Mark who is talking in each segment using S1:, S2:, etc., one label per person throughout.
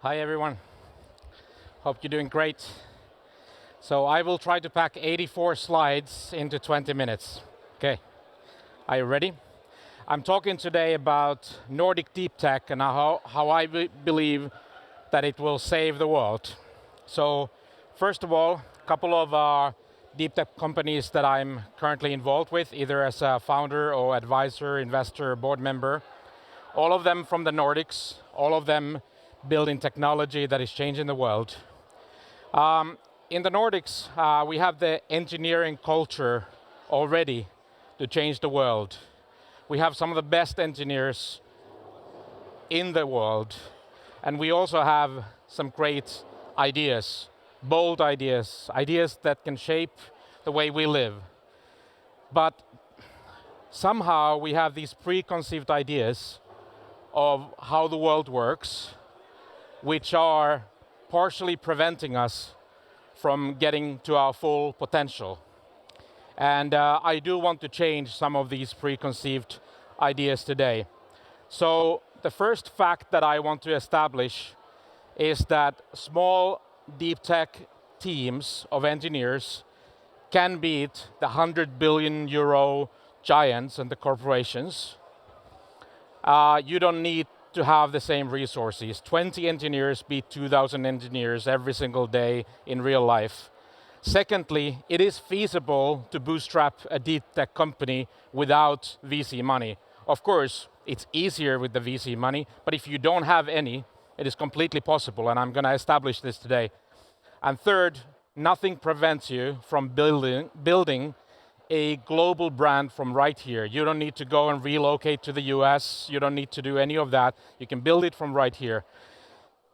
S1: Hi everyone, hope you're doing great. So I will try to pack 84 slides into 20 minutes. Okay, are you ready? I'm talking today about Nordic deep tech and how I believe that it will save the world. So first of all, a couple of deep tech companies that I'm currently involved with, either as a founder or advisor, investor, board member. All of them from the Nordics, all of them building technology that is changing the world. In the Nordics, we have the engineering culture already to change the world. We have some of the best engineers in the world, and we also have some great ideas, bold ideas, ideas that can shape the way we live. But somehow we have these preconceived ideas of how the world works, which are partially preventing us from getting to our full potential. And I do want to change some of these preconceived ideas today. So the first fact that I want to establish is that small deep tech teams of engineers can beat the 100 billion euro giants and the corporations. You don't need to have the same resources. 20 engineers beat 2,000 engineers every single day in real life. Secondly, it is feasible to bootstrap a deep tech company without VC money. Of course, it's easier with the VC money, but if you don't have any, it is completely possible, and I'm going to establish this today. And third, nothing prevents you from building a global brand from right here. You don't need to go and relocate to the US. You don't need to do any of that. You can build it from right here.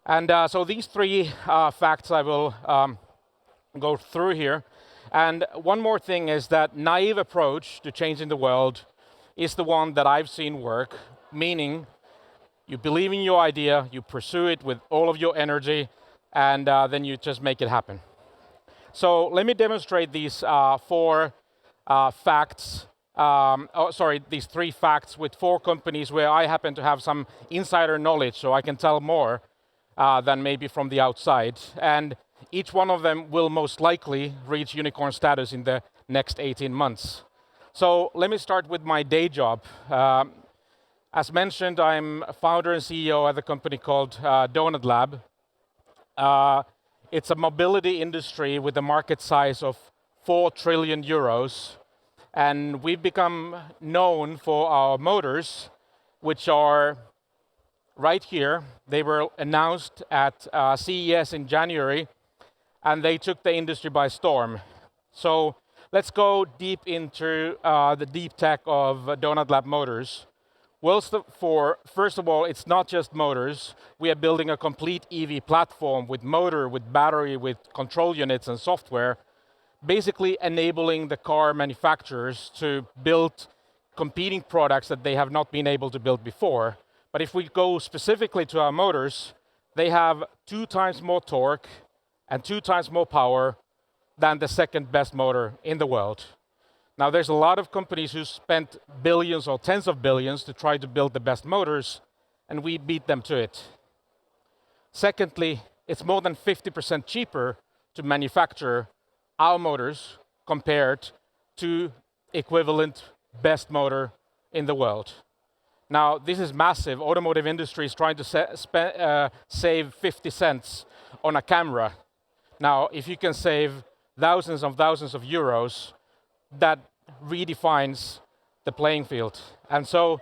S1: And so these three facts I will go through here. And one more thing is that naive approach to changing the world is the one that I've seen work, meaning you believe in your idea, you pursue it with all of your energy, and then you just make it happen. So let me demonstrate these these three facts with four companies where I happen to have some insider knowledge, so I can tell more than maybe from the outside. And each one of them will most likely reach unicorn status in the next 18 months. So let me start with my day job. As mentioned, I'm a founder and CEO at a company called Donut Lab. It's a mobility industry with a market size of 4 trillion euros. And we've become known for our motors, which are right here. They were announced at CES in January, and they took the industry by storm. So let's go deep into the deep tech of Donut Lab motors. Well, first of all, it's not just motors. We are building a complete EV platform with motor, with battery, with control units and software, basically enabling the car manufacturers to build competing products that they have not been able to build before. But if we go specifically to our motors, they have 2 times more torque and 2 times more power than the second best motor in the world. Now, there's a lot of companies who spent billions or tens of billions to try to build the best motors, and we beat them to it. Secondly, it's more than 50% cheaper to manufacture our motors compared to equivalent best motor in the world. Now, this is massive. Automotive industry is trying to save 50 cents on a camera. Now, if you can save thousands of euros, that redefines the playing field. And so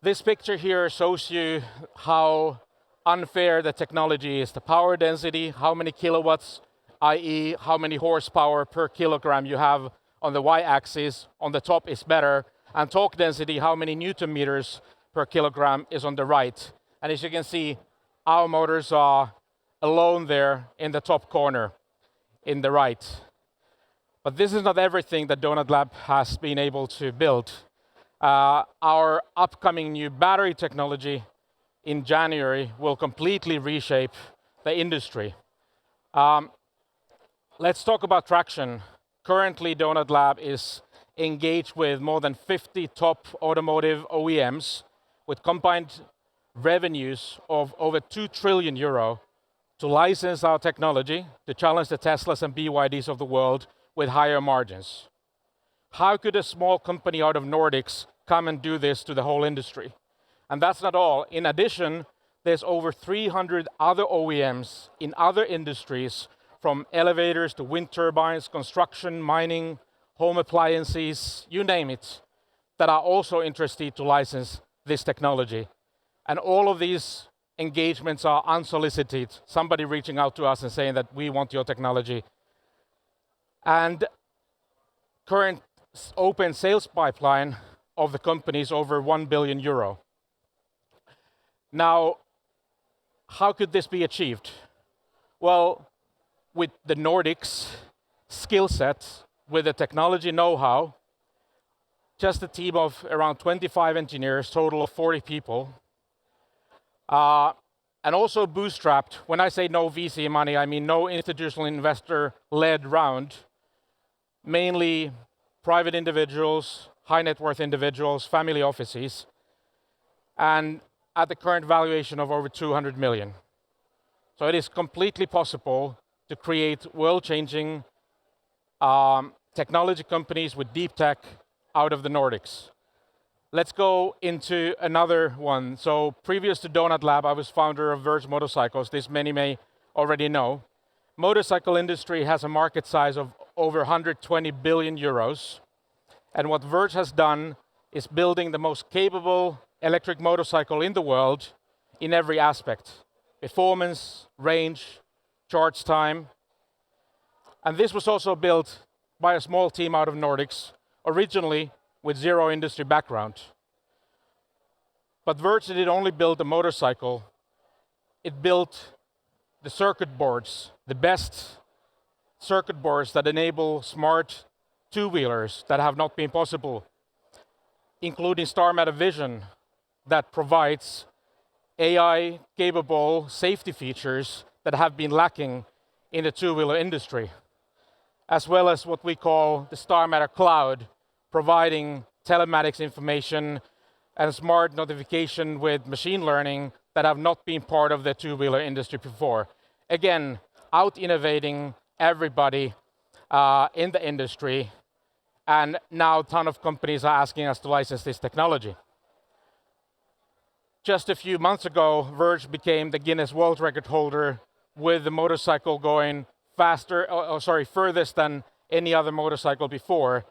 S1: this picture here shows you how unfair the technology is. The power density, how many kilowatts, i.e. how many horsepower per kilogram you have on the y-axis, on the top is better, and torque density, how many newton meters per kilogram is on the right. And as you can see, our motors are alone there in the top corner, in the right. But this is not everything that Donut Lab has been able to build. Our upcoming new battery technology in January will completely reshape the industry. Let's talk about traction. Currently, Donut Lab is engaged with more than 50 top automotive OEMs with combined revenues of over 2 trillion euro to license our technology to challenge the Teslas and BYDs of the world with higher margins. How could a small company out of Nordics come and do this to the whole industry? And that's not all. In addition, there's over 300 other OEMs in other industries, from elevators to wind turbines, construction, mining, home appliances, you name it, that are also interested to license this technology. And all of these engagements are unsolicited, somebody reaching out to us and saying that we want your technology. And current open sales pipeline of the company is over 1 billion euro. Now, how could this be achieved? Well, with the Nordics skill set, with the technology know-how, just a team of around 25 engineers, total of 40 people, and also bootstrapped. When I say no VC money, I mean no institutional investor-led round, mainly private individuals, high net worth individuals, family offices, and at the current valuation of over 200 million. So it is completely possible to create world-changing technology companies with deep tech out of the Nordics. Let's go into another one. So previous to Donut Lab, I was founder of Verge Motorcycles. This many may already know. Motorcycle industry has a market size of over 120 billion euros. And what Verge has done is building the most capable electric motorcycle in the world in every aspect: performance, range, charge time. And this was also built by a small team out of Nordics, originally with zero industry background. But Verge didn't only build the motorcycle, it built the circuit boards, the best circuit boards that enable smart two-wheelers that have not been possible, including Star Matter Vision that provides AI-capable safety features that have been lacking in the two-wheeler industry, as well as what we call the Star Matter Cloud, providing telematics information and smart notification with machine learning that have not been part of the two-wheeler industry before. Again, out-innovating everybody in the industry, and now a ton of companies are asking us to license this technology. Just a few months ago, Verge became the Guinness World Record holder with the motorcycle going furthest than any other motorcycle before.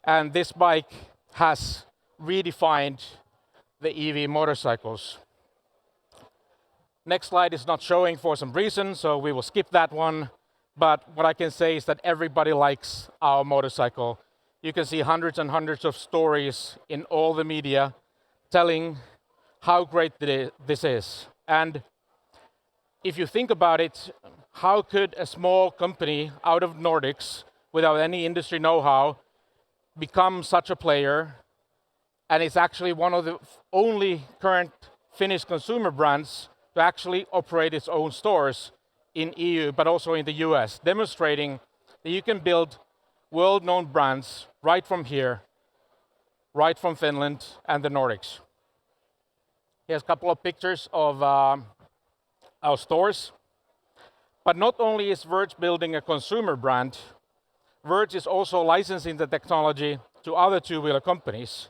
S1: And this bike has redefined the EV motorcycles. Next slide is not showing for some reason, so we will skip that one. But what I can say is that everybody likes our motorcycle. You can see hundreds and hundreds of stories in all the media telling how great this is. And if you think about it, how could a small company out of Nordics without any industry know-how become such a player? And it's actually one of the only current Finnish consumer brands to actually operate its own stores in EU, but also in the US, demonstrating that you can build world-known brands right from here, right from Finland and the Nordics. Here's a couple of pictures of our stores. But not only is Verge building a consumer brand, Verge is also licensing the technology to other two-wheeler companies.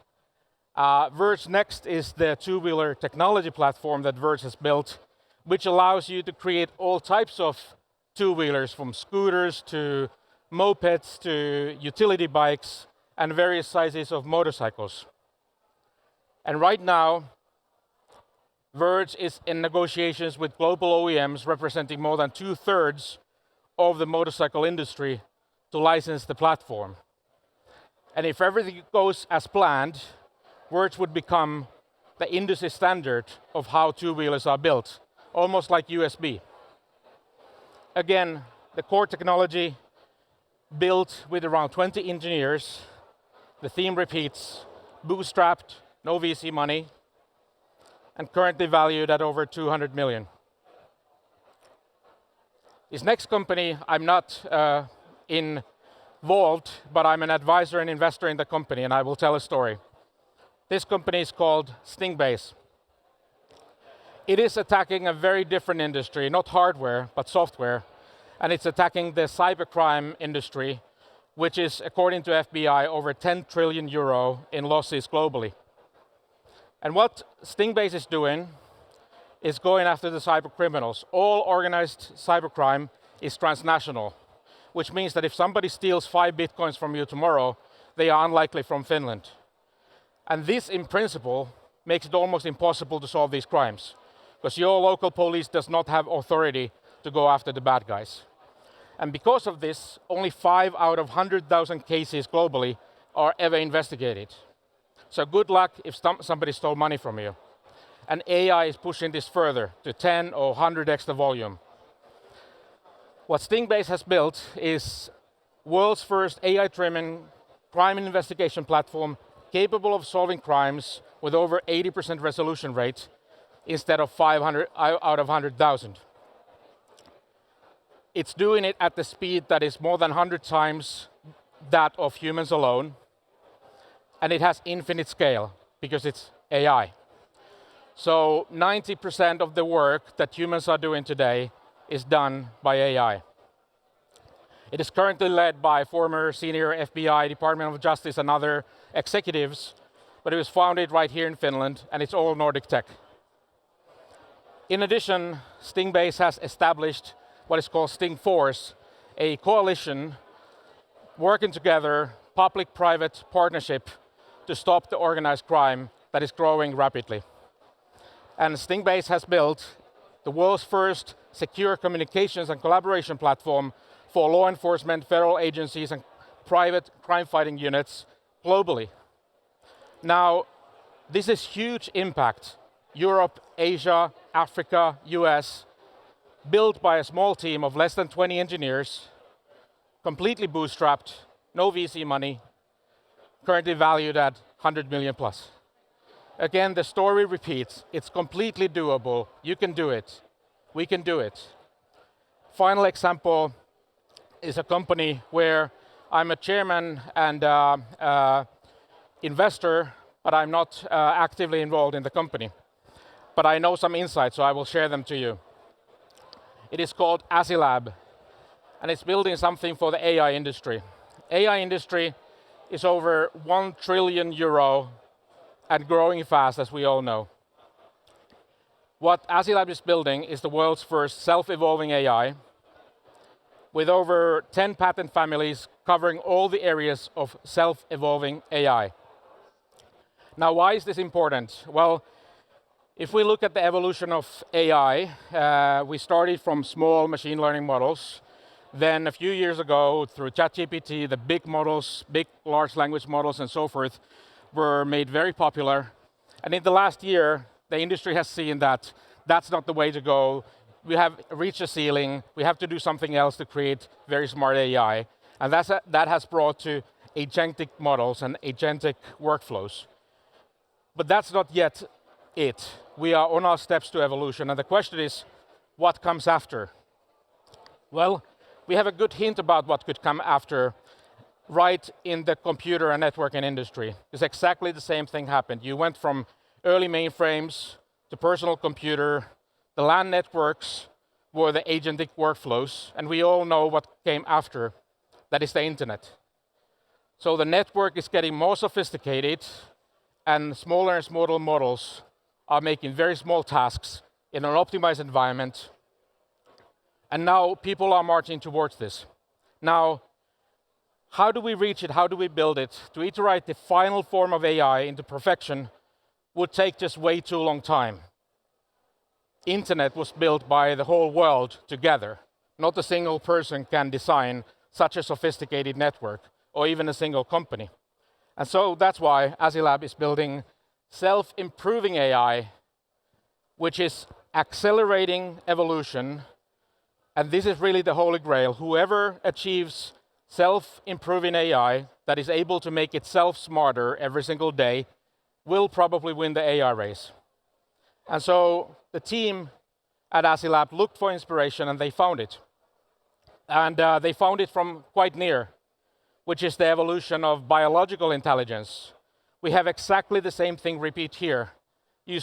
S1: Verge Next is the two-wheeler technology platform that Verge has built, which allows you to create all types of two-wheelers, from scooters to mopeds to utility bikes and various sizes of motorcycles. And right now, Verge is in negotiations with global OEMs representing more than 2/3 of the motorcycle industry to license the platform. And if everything goes as planned, Verge would become the industry standard of how two-wheelers are built, almost like USB. Again, the core technology built with around 20 engineers. The theme repeats: bootstrapped, no VC money, and currently valued at over 200 million. This next company, I'm not involved, but I'm an advisor and investor in the company, and I will tell a story. This company is called Stingbase. It is attacking a very different industry, not hardware, but software. And it's attacking the cybercrime industry, which is, according to FBI, over 10 trillion euro in losses globally. And what Stingbase is doing is going after the cyber criminals. All organized cybercrime is transnational, which means that if somebody steals 5 bitcoins from you tomorrow, they are unlikely from Finland. And this, in principle, makes it almost impossible to solve these crimes, because your local police does not have authority to go after the bad guys. And because of this, only 5 out of 100,000 cases globally are ever investigated. So good luck if somebody stole money from you. And AI is pushing this further to 10 or 100x the volume. What Stingbase has built is world's first AI-driven crime investigation platform capable of solving crimes with over 80% resolution rate instead of 500 out of 100,000. It's doing it at the speed that is more than 100 times that of humans alone, and it has infinite scale because it's AI. So 90% of the work that humans are doing today is done by AI. It is currently led by former senior FBI, Department of Justice, and other executives, but it was founded right here in Finland, and it's all Nordic tech. In addition, Stingbase has established what is called Stingforce, a coalition working together, public-private partnership to stop the organized crime that is growing rapidly. And Stingbase has built the world's first secure communications and collaboration platform for law enforcement, federal agencies, and private crime-fighting units globally. Now, this is huge impact. Europe, Asia, Africa, US, built by a small team of less than 20 engineers, completely bootstrapped, no VC money, currently valued at 100 million plus. Again, the story repeats. It's completely doable. You can do it. We can do it. Final example is a company where I'm a chairman and investor, but I'm not actively involved in the company. But I know some insights, so I will share them to you. It is called Asilab, and it's building something for the AI industry. AI industry is over 1 trillion euro and growing fast, as we all know. What Asilab is building is the world's first self-evolving AI with over 10 patent families covering all the areas of self-evolving AI. Now, why is this important? Well, if we look at the evolution of AI, we started from small machine learning models. Then a few years ago, through ChatGPT, the big models, big large language models and so forth, were made very popular. And in the last year, the industry has seen that that's not the way to go. We have reached a ceiling. We have to do something else to create very smart AI. And that has brought to agentic models and agentic workflows. But that's not yet it. We are on our steps to evolution. And the question is, what comes after? Well, we have a good hint about what could come after right in the computer and networking industry. It's exactly the same thing happened. You went from early mainframes to personal computer. The LAN networks were the agentic workflows, and we all know what came after. That is the internet. So the network is getting more sophisticated, and smaller models are making very small tasks in an optimized environment. And now people are marching towards this. Now, how do we reach it? How do we build it? To iterate the final form of AI into perfection would take just way too long time. Internet was built by the whole world together. Not a single person can design such a sophisticated network, or even a single company. And so that's why Asilab is building self-improving AI, which is accelerating evolution. And this is really the holy grail. Whoever achieves self-improving AI that is able to make itself smarter every single day will probably win the AI race. And so the team at Asilab looked for inspiration, and they found it. And they found it from quite near, which is the evolution of biological intelligence. We have exactly the same thing repeat here. You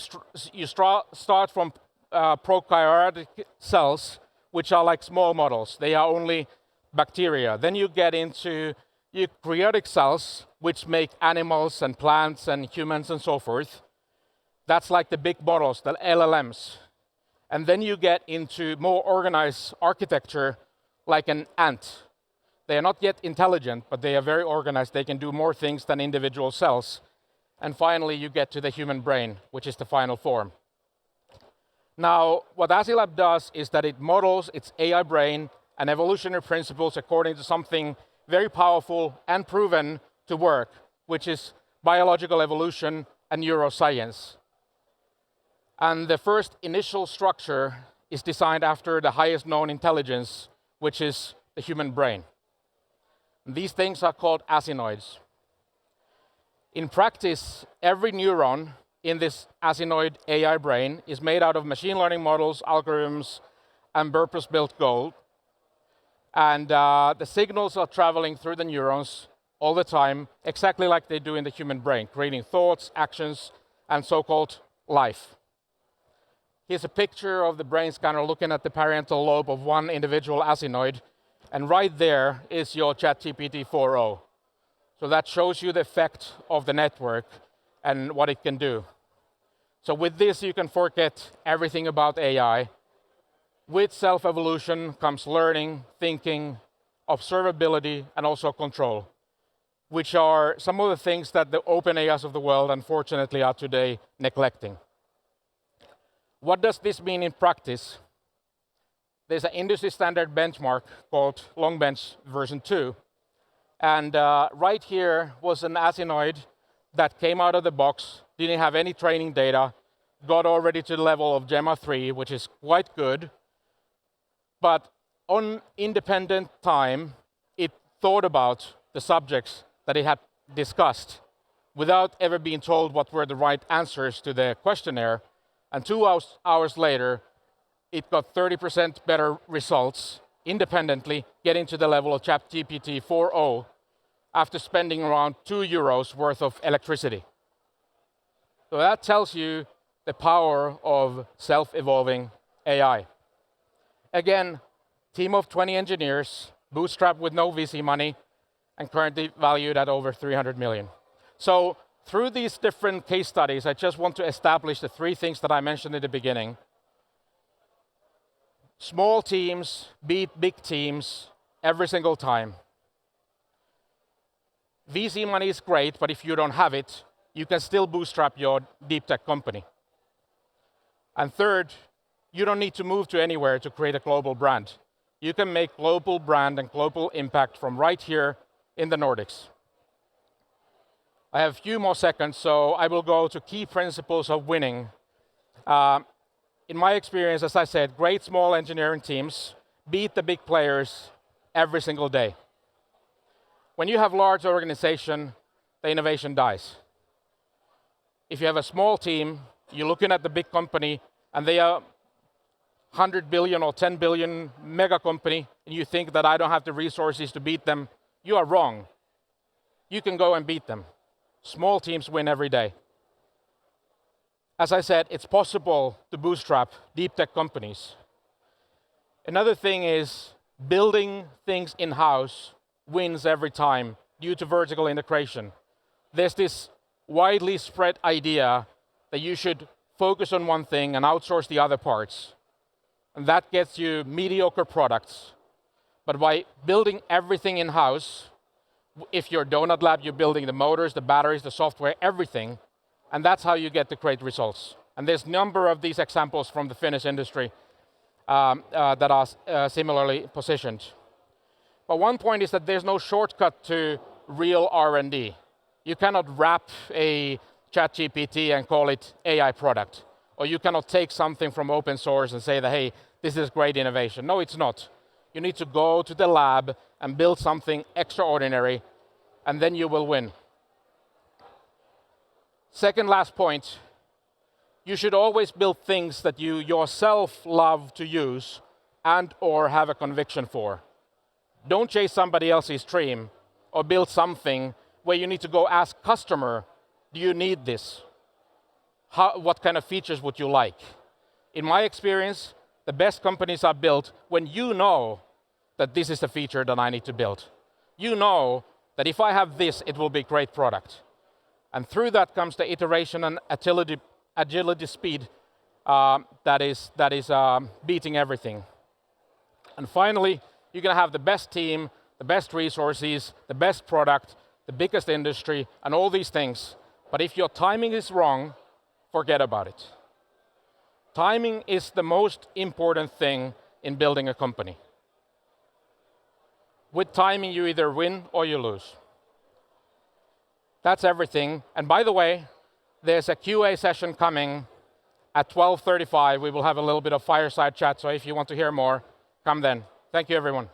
S1: start from prokaryotic cells, which are like small models. They are only bacteria. Then you get into eukaryotic cells, which make animals and plants and humans and so forth. That's like the big models, the LLMs. And then you get into more organized architecture, like an ant. They are not yet intelligent, but they are very organized. They can do more things than individual cells. And finally, you get to the human brain, which is the final form. Now, what Asilab does is that it models its AI brain and evolutionary principles according to something very powerful and proven to work, which is biological evolution and neuroscience. And the first initial structure is designed after the highest known intelligence, which is the human brain. And these things are called asinoids. In practice, every neuron in this asinoid AI brain is made out of machine learning models, algorithms, and purpose-built code. And the signals are traveling through the neurons all the time, exactly like they do in the human brain, creating thoughts, actions, and so-called life. Here's a picture of the brain scanner looking at the parietal lobe of one individual asinoid, and right there is your ChatGPT 4.0. So that shows you the effect of the network and what it can do. So with this, you can forget everything about AI. With self-evolution comes learning, thinking, observability, and also control, which are some of the things that the open AIs of the world, unfortunately, are today neglecting. What does this mean in practice? There's an industry standard benchmark called Longbench version 2. And right here was an asinoid that came out of the box, didn't have any training data, got already to the level of Gemma 3, which is quite good. But on independent time, it thought about the subjects that it had discussed without ever being told what were the right answers to the questionnaire. And 2 hours later, it got 30% better results independently, getting to the level of ChatGPT 4.0 after spending around €2 worth of electricity. So that tells you the power of self-evolving AI. Again, team of 20 engineers, bootstrapped with no VC money, and currently valued at over 300 million. So through these different case studies, I just want to establish the 3 things that I mentioned in the beginning. Small teams beat big teams every single time. VC money is great, but if you don't have it, you can still bootstrap your deep tech company. And third, you don't need to move to anywhere to create a global brand. You can make global brand and global impact from right here in the Nordics. I have a few more seconds, so I will go to key principles of winning. In my experience, as I said, great small engineering teams beat the big players every single day. When you have large organization, the innovation dies. If you have a small team, you're looking at the big company, and they are 100 billion or 10 billion mega company, and you think that I don't have the resources to beat them, you are wrong. You can go and beat them. Small teams win every day. As I said, it's possible to bootstrap deep tech companies. Another thing is building things in-house wins every time due to vertical integration. There's this widely spread idea that you should focus on one thing and outsource the other parts. And that gets you mediocre products. But by building everything in-house, if you're a donut lab, you're building the motors, the batteries, the software, everything. And that's how you get the great results. And there's a number of these examples from the Finnish industry that are similarly positioned. But one point is that there's no shortcut to real R&D. You cannot wrap a ChatGPT and call it AI product. Or you cannot take something from open source and say that, hey, this is great innovation. No, it's not. You need to go to the lab and build something extraordinary, and then you will win. Second last point, you should always build things that you yourself love to use and or have a conviction for. Don't chase somebody else's dream or build something where you need to go ask customer, do you need this? What kind of features would you like? In my experience, the best companies are built when you know that this is the feature that I need to build. You know that if I have this, it will be a great product. And through that comes the iteration and agility speed that is beating everything. And finally, you're going to have the best team, the best resources, the best product, the biggest industry, and all these things. But if your timing is wrong, forget about it. Timing is the most important thing in building a company. With timing, you either win or you lose. That's everything. And by the way, there's a QA session coming at 12:35. We will have a little bit of fireside chat, so if you want to hear more, come then. Thank you, everyone.